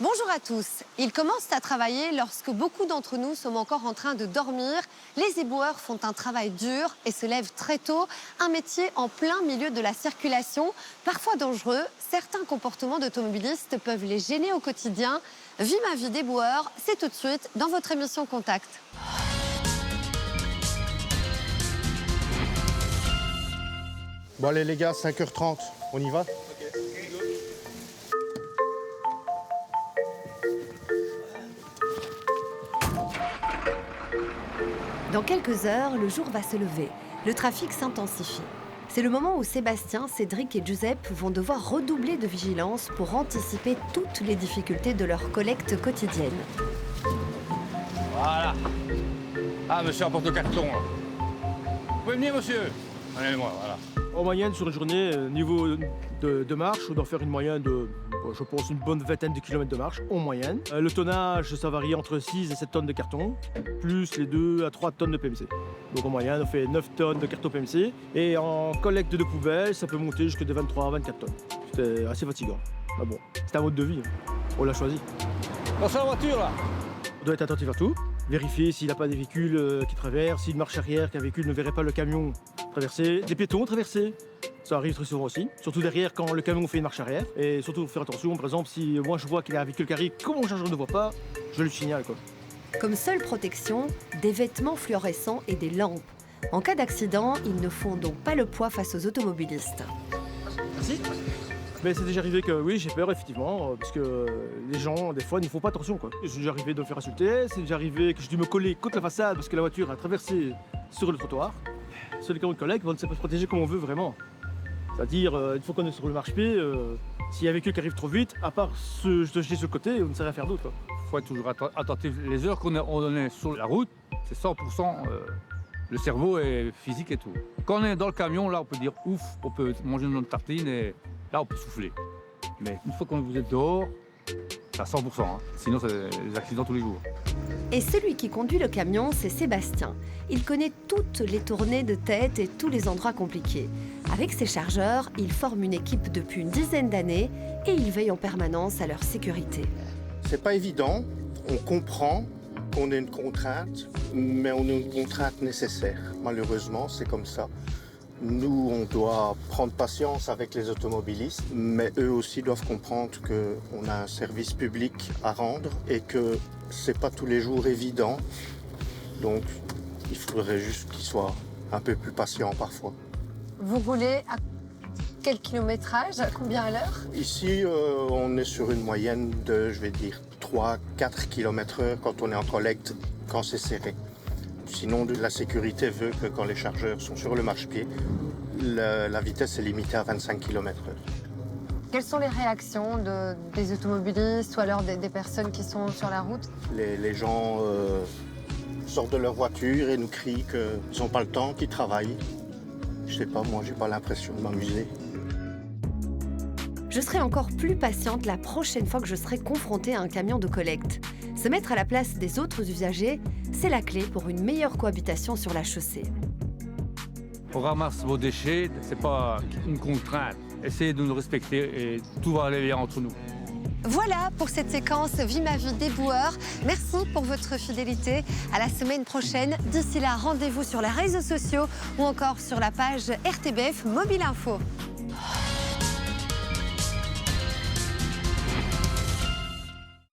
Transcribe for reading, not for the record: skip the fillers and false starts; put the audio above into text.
Bonjour à tous. Ils commencent à travailler lorsque beaucoup d'entre nous sommes encore en train de dormir. Les éboueurs font un travail dur et se lèvent très tôt. Un métier en plein milieu de la circulation, parfois dangereux. Certains comportements d'automobilistes peuvent les gêner au quotidien. Vie ma vie d'éboueur, c'est tout de suite dans votre émission Contact. Bon allez les gars, 5h30, on y va? Dans quelques heures, le jour va se lever. Le trafic s'intensifie. C'est le moment où Sébastien, Cédric et Giuseppe vont devoir redoubler de vigilance pour anticiper toutes les difficultés de leur collecte quotidienne. Voilà. Ah, monsieur apporte le carton, là. Vous pouvez venir, monsieur? Allez-moi, voilà. En moyenne, sur une journée, niveau de marche, on doit faire une moyenne de, je pense, une bonne vingtaine de kilomètres de marche, en moyenne. Le tonnage, ça varie entre 6 et 7 tonnes de carton, plus les 2 à 3 tonnes de PMC. Donc en moyenne, on fait 9 tonnes de carton PMC. Et en collecte de poubelles, ça peut monter jusqu'à 23 à 24 tonnes. C'était assez fatigant. Ah bon, c'est un mode de vie, hein. On l'a choisi. Dans la voiture, là. On doit être attentif à tout, vérifier s'il n'a pas des véhicules qui traversent, s'il marche arrière, qu'un véhicule ne verrait pas le camion traverser, des piétons traverser. Ça arrive très souvent aussi, surtout derrière quand le camion fait une marche arrière. Et surtout faire attention, par exemple, si moi je vois qu'il y a un véhicule qui arrive, comme mon chargeur ne voit pas, je le signale, quoi. Comme seule protection, des vêtements fluorescents et des lampes. En cas d'accident, ils ne font donc pas le poids face aux automobilistes. Merci. Mais c'est déjà arrivé que oui, j'ai peur effectivement, parce que les gens, des fois, ne font pas attention, quoi. C'est déjà arrivé de me faire insulter, c'est déjà arrivé que j'ai dû me coller contre la façade parce que la voiture a traversé sur le trottoir. Sur les camions de collègues, on ne sait pas se protéger comme on veut vraiment. C'est-à-dire, une fois qu'on est sur le marche-pied, s'il y a un véhicule qui arrive trop vite, à part se jeter sur le côté, on ne sait rien faire d'autre, quoi. Il faut être toujours attentif. Les heures qu'on est sur la route, c'est 100% le cerveau et physique et tout. Quand on est dans le camion, là, on peut dire ouf, on peut manger notre tartine et là, on peut souffler. Mais une fois que vous êtes dehors, c'est à 100%. Hein. Sinon, c'est des accidents tous les jours. Et celui qui conduit le camion, c'est Sébastien. Il connaît toutes les tournées de tête et tous les endroits compliqués. Avec ses chargeurs, il forme une équipe depuis une dizaine d'années et il veille en permanence à leur sécurité. C'est pas évident, on comprend qu'on ait une contrainte, mais on a une contrainte nécessaire. Malheureusement, c'est comme ça. Nous, on doit prendre patience avec les automobilistes, mais eux aussi doivent comprendre qu'on a un service public à rendre et que c'est pas tous les jours évident. Donc, il faudrait juste qu'ils soient un peu plus patients parfois. Vous roulez à quel kilométrage? Combien à l'heure? Ici, on est sur une moyenne de, je vais dire, 3-4 km/h quand on est en collecte, quand c'est serré. Sinon, la sécurité veut que quand les chargeurs sont sur le marchepied, la vitesse est limitée à 25 km/h. Quelles sont les réactions des automobilistes ou alors des personnes qui sont sur la route? Les gens sortent de leur voiture et nous crient qu'ils n'ont pas le temps, qu'ils travaillent. Je sais pas, moi, j'ai pas l'impression de m'amuser. Je serai encore plus patiente la prochaine fois que je serai confrontée à un camion de collecte. Se mettre à la place des autres usagers, c'est la clé pour une meilleure cohabitation sur la chaussée. On ramasse vos déchets, c'est pas une contrainte. Essayez de nous respecter et tout va aller bien entre nous. Voilà pour cette séquence Vie ma vie d'éboueur. Merci pour votre fidélité. À la semaine prochaine. D'ici là, rendez-vous sur les réseaux sociaux ou encore sur la page RTBF Mobile Info.